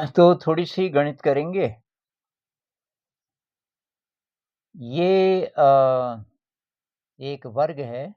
तो थोड़ी-सी गणित करेंगे। ये एक वर्ग है,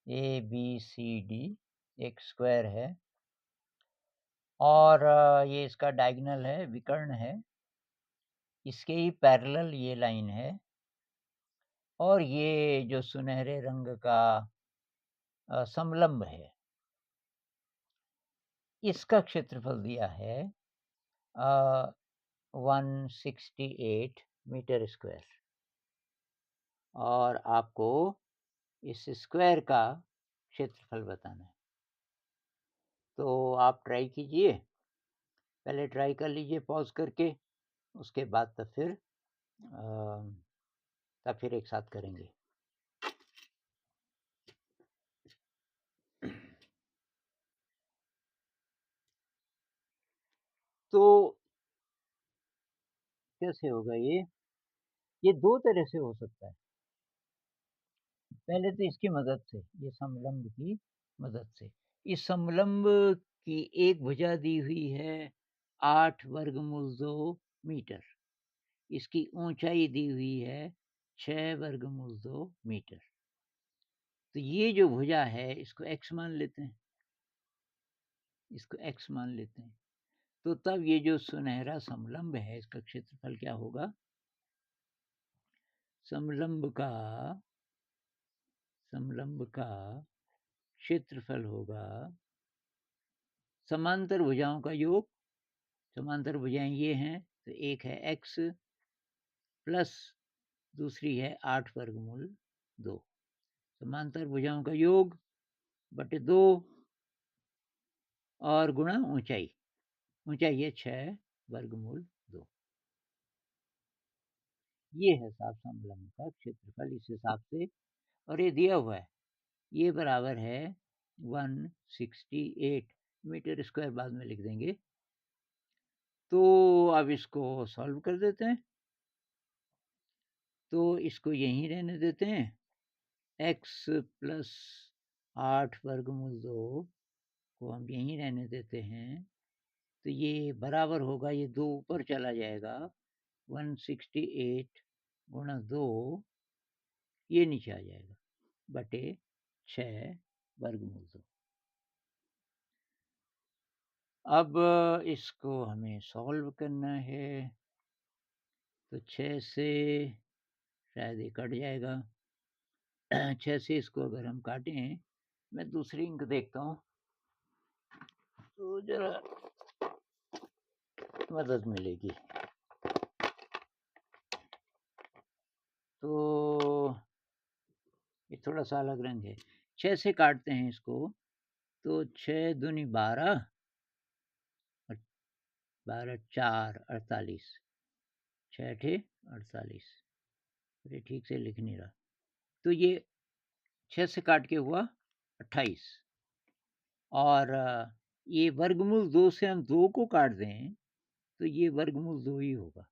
ABCD एक स्क्वायर है और ये इसका डायगोनल है, विकर्ण है। इसके ही पैरेलल ये लाइन है और ये जो सुनहरे रंग का समलंब है, इसका क्षेत्रफल दिया है 168 मीटर स्क्वायर और आपको इस स्क्वायर का क्षेत्रफल बताना है। तो आप ट्राई कीजिए, पहले ट्राई कर लीजिए पॉज़ करके, उसके बाद तब फिर एक साथ करेंगे। तो कैसे होगा ये? ये 2 तरह से हो सकता है। पहले तो इसकी मदद से, ये समलंब की मदद से। इस समलंब की एक भुजा दी हुई है 8 वर्गमूल 2 मीटर। इसकी ऊँचाई दी हुई है 6 वर्गमूल 2 मीटर। तो ये जो भुजा है इसको x मान लेते हैं, इसको x मान लेते हैं। तो तब ये जो सुनहरा समलंब है इसका क्षेत्रफल क्या होगा? समलंब का क्षेत्रफल होगा समांतर भुजाओं का योग। समांतर भुजाएँ ये हैं, तो एक है x प्लस दूसरी है 8 वर्गमूल 2। समांतर भुजाओं का योग बटे 2 और गुणा ऊँचाई। ऊँचाई है 6 वर्गमूल 2। ये है साहब समलंब का क्षेत्रफल इस हिसाब से और ये दिया हुआ है। ये बराबर है 168 मीटर स्क्वायर बाद में लिख देंगे। तो अब इसको सॉल्व कर देते हैं। तो इसको यहीं रहने देते हैं। x प्लस 8 वर्गमूल 2 को हम यहीं रहने देते हैं। तो ये बराबर होगा, ये 2 ऊपर चला जाएगा, 168 गुणा 2 ये नीचे आ जाएगा, बटे 6 वर्गमूल 2। अब इसको हमें सॉल्व करना है। तो 6 से शायद ये कट जाएगा। 6 से इसको अगर हम काटें, मैं दूसरी इंक देखता हूँ, तो ज़रा मदद मिलेगी। तो ये थोड़ा-सा अलग रंग है। 6 से काटते हैं इसको, तो 6 दूनी 12 और 12 4 48, 6 अठे 48। अरे ठीक से लिख नहीं रहा। तो ये 6 से काट के हुआ 28 और ये वर्गमूल 2 से हम 2 को काट दें, तो ये वर्गमूल 2 ही होगा।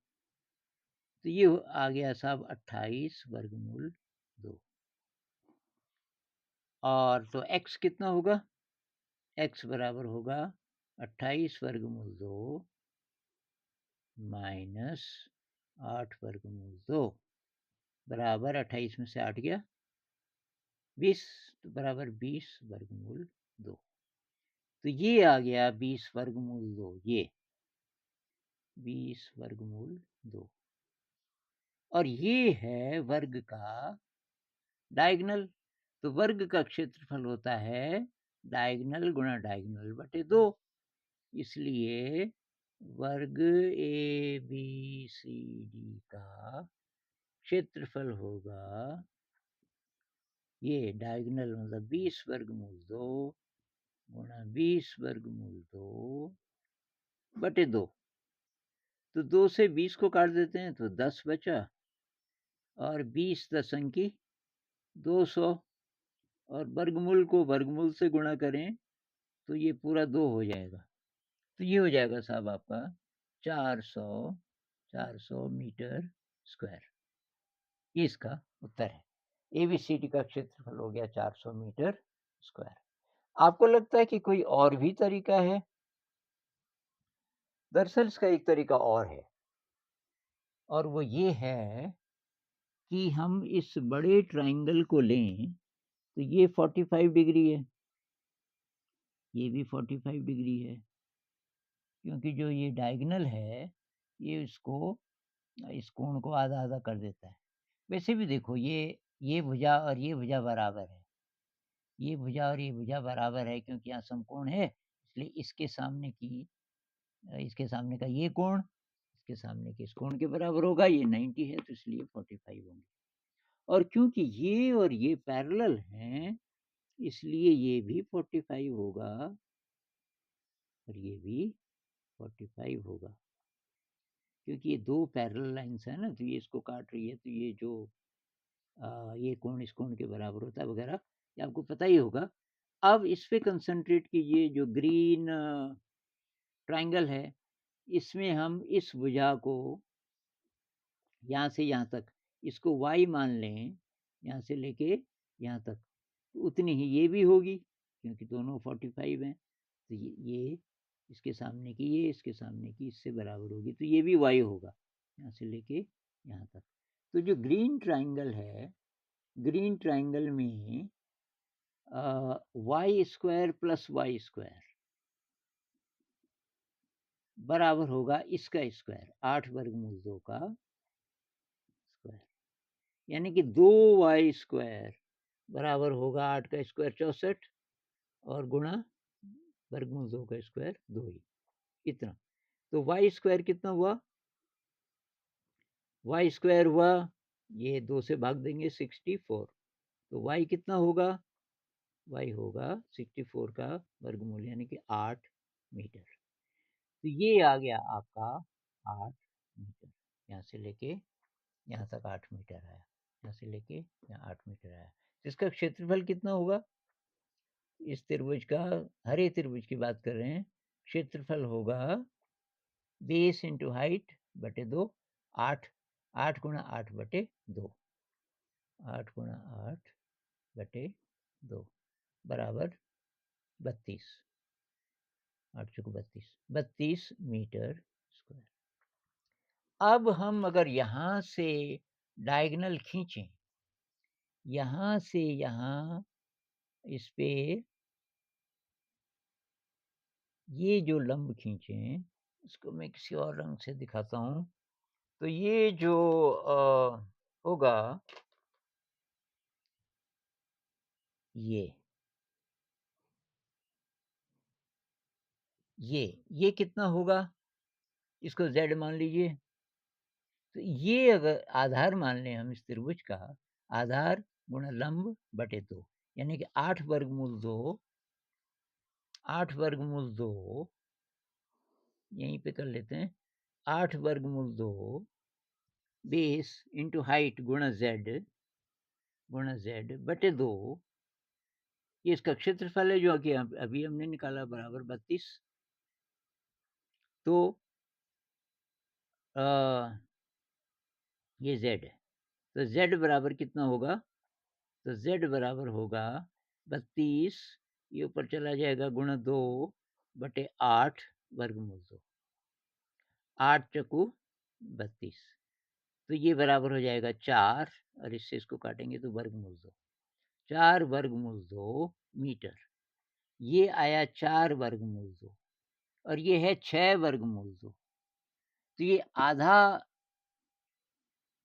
तो ये आ गया साहब 28 वर्गमूल 2 और तो x कितना होगा? x बराबर होगा 28 वर्गमूल 2 माइनस 8 वर्गमूल 2 बराबर 28 में से 8 गया 20, तो बराबर 20 वर्गमूल 2। तो ये आ गया 20 वर्गमूल 2, ये 20 वर्गमूल 2 और ये है वर्ग का डायगोनल। तो वर्ग का क्षेत्रफल होता है डायगोनल गुणा डायगोनल बटे 2। इसलिए वर्ग ABCD का क्षेत्रफल होगा ये डायगोनल मतलब 20 वर्गमूल 2 गुणा 20 वर्गमूल 2 बटे 2। तो 2 से 20 को काट देते हैं तो 10 बचा और 20 दशंकी 200 और वर्गमूल को वर्गमूल से गुणा करें तो ये पूरा 2 हो जाएगा। तो ये हो जाएगा साहब आपका 400 मीटर स्क्वायर। ये इसका उत्तर है। एबीसीडी का क्षेत्रफल हो गया 400 मीटर स्क्वायर। आपको लगता है कि कोई और भी तरीका है? दरअसल इसका एक तरीका और है, और वो ये है कि हम इस बड़े ट्रायंगल को लें, तो ये 45 डिग्री है, ये भी 45 डिग्री है, क्योंकि जो ये डायगोनल है, ये इसको इस कोण को आधा-आधा कर देता है। वैसे भी देखो, ये भुजा और ये भुजा बराबर है। ये भुजा और ये भुजा बराबर है, क्योंकि यहाँ समकोण है, इसलिए इसके सामने का ये कोण, इसके सामने के इस कोण के बराबर होगा। ये 90 है, तो इसलिए 45 होंगे। और क्योंकि ये और ये पैरेलल हैं, इसलिए ये भी 45 होगा और ये भी 45 होगा। क्योंकि ये 2 पैरेलल लाइन्स हैं ना, तो ये इसको काट रही है, तो ये जो ये कोण इस कोण के बराबर होता है वगैरह, ये आपको पता ही होगा। अब इस पे कंसंट्रेट कीजिए, जो ग्रीन ट्रायंगल है, इसमें हम इस भुजा को यहाँ से यहाँ तक, इसको y मान लें, यहाँ से लेके यहाँ तक, तो उतनी ही ये भी होगी, क्योंकि दोनों 45 हैं। तो ये इसके सामने की, ये इसके सामने की इससे बराबर होगी, तो ये भी y होगा, यहाँ से लेके यहाँ तक। तो जो ग्रीन ट्रायंगल है, ग्रीन ट्रायंगल में y square plus y square बराबर होगा इसका स्क्वायर, 8 वर्गमूल 2 का स्क्वायर, यानी कि 2y स्क्वायर बराबर होगा 8 का स्क्वायर 64 और गुणा वर्गमूल 2 का स्क्वायर 2 ही, इतना। तो y स्क्वायर कितना हुआ? y स्क्वायर हुआ, ये 2 से भाग देंगे 64, तो y कितना होगा? y होगा 64 का वर्गमूल, यानी कि 8 मीटर। तो ये आ गया आपका 8 मीटर, यहाँ से लेके यहाँ तक 8 मीटर आया, यहाँ से लेके यहाँ 8 मीटर आया। तो इसका क्षेत्रफल कितना होगा? इस त्रिभुज का, हरे त्रिभुज की बात कर रहे हैं, क्षेत्रफल होगा बेस इंटू हाइट बटे 2, 8 8 गुणा 8 बटे 2, 8 गुणा 8 बटे 2 बराबर 32, 8 चौको 32, 32 मीटर स्क्वायर। अब हम अगर यहाँ से डायगोनल खींचें, यहाँ से यहाँ, इस पे ये जो लंब खींचें, इसको मैं किसी और रंग से दिखाता हूँ। तो ये जो होगा, ये कितना होगा? इसको z मान लीजिए। तो ये अगर आधार मान लें हम इस त्रिभुज का, आधार गुणा लंब बटे 2, यानी कि 8 वर्गमूल 2, 8 वर्गमूल 2, यहीं पे कर लेते हैं, 8 वर्गमूल 2 बेस इंटू हाइट गुणा z बटे 2, ये इसका क्षेत्रफल है, जो कि अभी हमने निकाला, बराबर 32। तो ये z है, तो z बराबर कितना होगा? तो z बराबर होगा 32, ये ऊपर चला जाएगा, गुणा 2 बटे 8 वर्गमूल 2, 8 चौको 32, तो ये बराबर हो जाएगा 4, और इससे इसको काटेंगे तो वर्गमूल 2, 4 वर्गमूल 2 मीटर। ये आया 4 वर्गमूल 2, और ये है 6 वर्गमूल 2, तो ये आधा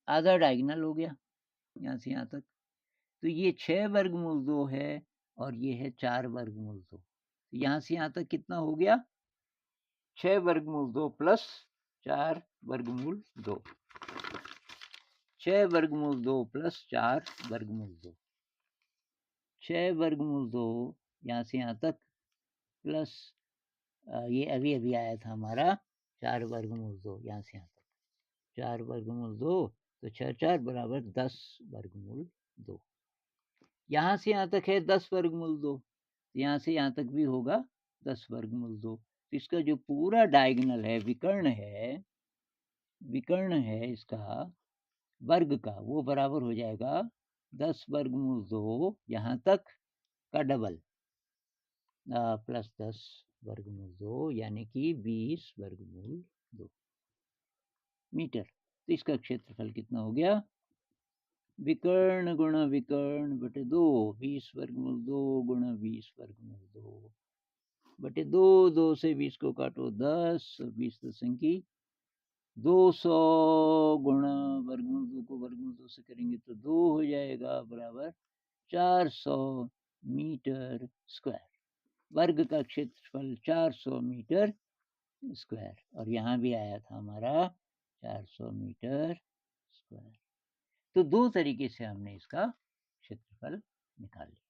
डायगोनल हो गया, यहाँ से यहाँ तक। तो ये 6 वर्गमूल 2 है, और ये है 4 वर्गमूल 2, तो यहाँ से यहाँ तक कितना हो गया? 6 वर्गमूल 2 प्लस 4 वर्गमूल 2, 6 वर्गमूल 2 प्लस 4 वर्गमूल 2, 6 वर्गमूल 2 यहाँ से यहाँ तक, प्लस ये अभी आया था हमारा 4 वर्गमूल 2 यहाँ से यहाँ तक, 4 वर्गमूल 2, तो 6 4 बराबर 10 वर्गमूल 2। यहाँ से यहाँ तक है 10 वर्गमूल 2, यहाँ से यहाँ तक भी होगा 10 वर्गमूल 2। तो इसका जो पूरा डायगोनल है, विकर्ण है इसका वर्ग का, वो बराबर हो जाएगा 10 वर्गमूल 2 यहाँ तक का डबल, प्लस 10 वर्गमूल 2 यानी कि 20 वर्गमूल 2 मीटर। तो इसका क्षेत्रफल कितना हो गया? विकर्ण गुणा विकर्ण बटे 2, 20 वर्गमूल 2 गुणा 20 वर्गमूल 2 बटे 2, 2 से 20 को काटो 10 और 20 दशम की 200 गुणा वर्गमूल 2 को वर्गमूल 2 से करेंगे तो 2 हो जाएगा बराबर 400 मीटर स्क्वायर। वर्ग का क्षेत्रफल 400 मीटर स्क्वायर और यहाँ भी आया था हमारा 400 मीटर स्क्वायर। तो दो तरीके से हमने इसका क्षेत्रफल निकाल लिया।